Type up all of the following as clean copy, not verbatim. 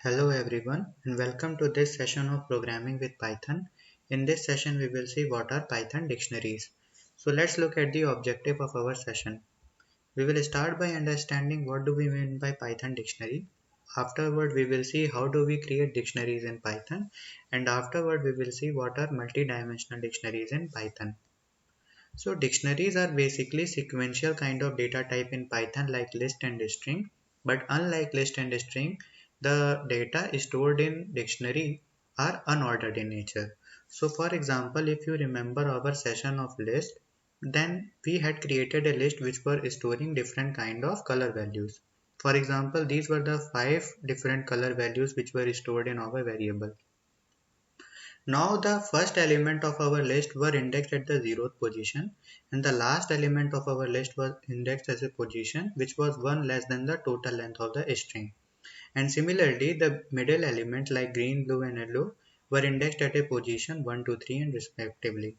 Hello everyone and welcome to this session of programming with Python. In this session we will see what are Python dictionaries. So let's look at the objective of our session. We will start by understanding what do we mean by Python dictionary. Afterward we will see how do we create dictionaries in Python, and afterward we will see what are multi-dimensional dictionaries in Python. So dictionaries are basically sequential kind of data type in Python like list and string, but unlike list and string, the data stored in dictionary are unordered in nature. So for example, if you remember our session of list, then we had created a list which were storing different kind of color values. For example, these were the 5 different color values which were stored in our variable. Now the first element of our list were indexed at the 0th position, and the last element of our list was indexed as a position which was one less than the total length of the string. And similarly, the middle element like green, blue and yellow were indexed at a position 1, 2, 3 and respectively.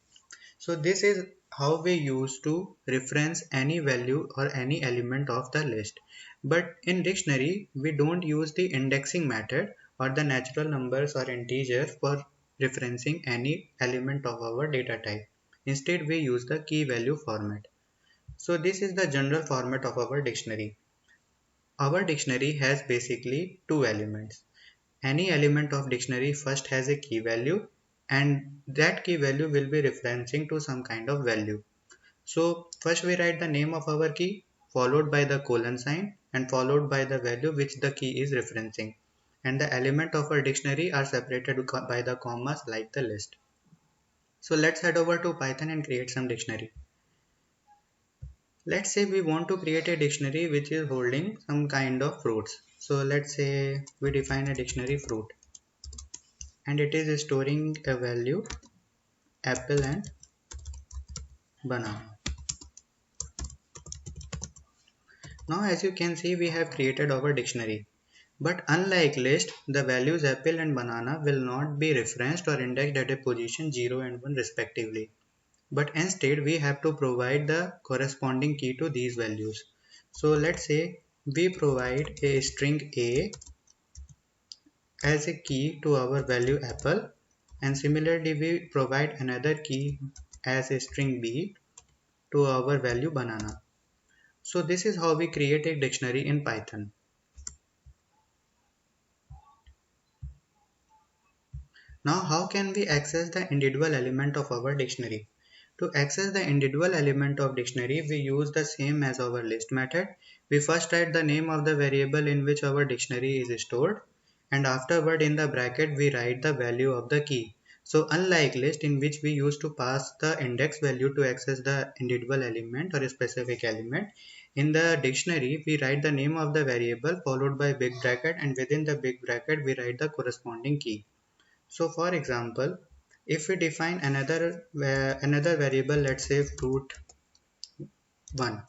So this is how we used to reference any value or any element of the list. But in dictionary, we don't use the indexing method or the natural numbers or integers for referencing any element of our data type. Instead, we use the key value format. So this is the general format of our dictionary. Our dictionary has basically two elements. Any element of dictionary first has a key value, and that key value will be referencing to some kind of value. So first we write the name of our key followed by the colon sign and followed by the value which the key is referencing. And the element of our dictionary are separated by the commas like the list. So let's head over to Python and create some dictionary. Let's say we want to create a dictionary which is holding some kind of fruits. So let's say we define a dictionary fruit, and it is storing a value apple and banana. Now as you can see, we have created our dictionary. But unlike list, the values apple and banana will not be referenced or indexed at a position 0 and 1 respectively. But instead we have to provide the corresponding key to these values. So let's say we provide a string a as a key to our value apple, and similarly we provide another key as a string b to our value banana. So this is how we create a dictionary in Python. Now how can we access the individual element of our dictionary? To access the individual element of dictionary, we use the same as our list method. We first write the name of the variable in which our dictionary is stored, and afterward in the bracket we write the value of the key. So unlike list in which we used to pass the index value to access the individual element or a specific element, in the dictionary we write the name of the variable followed by big bracket, and within the big bracket we write the corresponding key. So for example, if we define another variable, let's say fruit 1,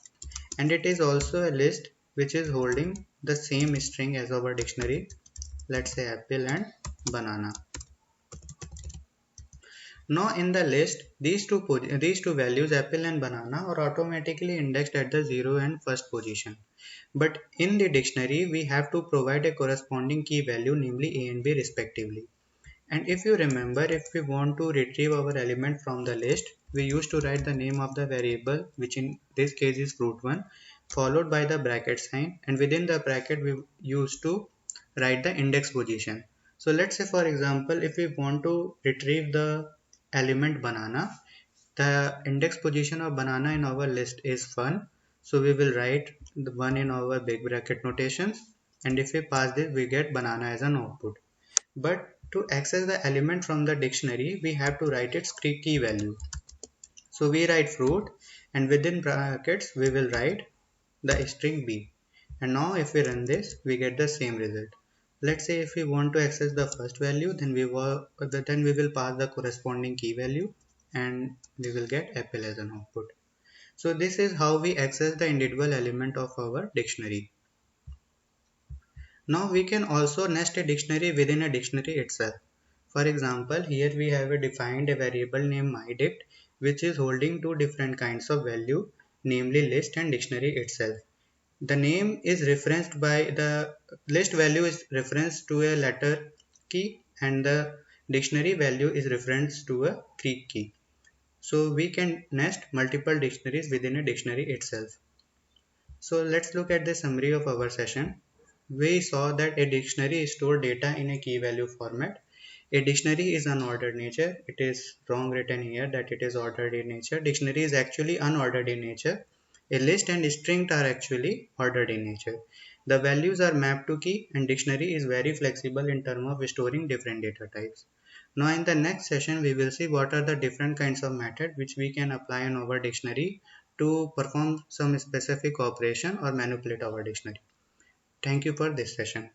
and it is also a list which is holding the same string as our dictionary, let's say apple and banana. Now in the list, these two values apple and banana are automatically indexed at the 0 and first position. But in the dictionary, we have to provide a corresponding key value, namely a and b respectively. And if you remember, if we want to retrieve our element from the list, we used to write the name of the variable, which in this case is fruit1, followed by the bracket sign, and within the bracket we used to write the index position. So let's say for example, if we want to retrieve the element banana, the index position of banana in our list is 1. So we will write the 1 in our big bracket notations, and if we pass this, we get banana as an output. But to access the element from the dictionary, we have to write its key value. So we write fruit, and within brackets we will write the string b. And now if we run this, we get the same result. Let's say if we want to access the first value, then we will pass the corresponding key value, and we will get apple as an output. So this is how we access the individual element of our dictionary. Now we can also nest a dictionary within a dictionary itself. For example, here we have defined a variable named mydict, which is holding two different kinds of value, namely list and dictionary itself. The name is referenced by the list value is reference to a letter key and the dictionary value is reference to a Greek key. So we can nest multiple dictionaries within a dictionary itself. So let's look at the summary of our session. We saw that a dictionary stores data in a key value format. A dictionary is unordered nature. It is wrong written here that it is ordered in nature. Dictionary is actually unordered in nature. A list and string are actually ordered in nature. The values are mapped to key and dictionary is very flexible in terms of storing different data types. Now in the next session we will see what are the different kinds of method which we can apply in our dictionary to perform some specific operation or manipulate our dictionary. Thank you for this session.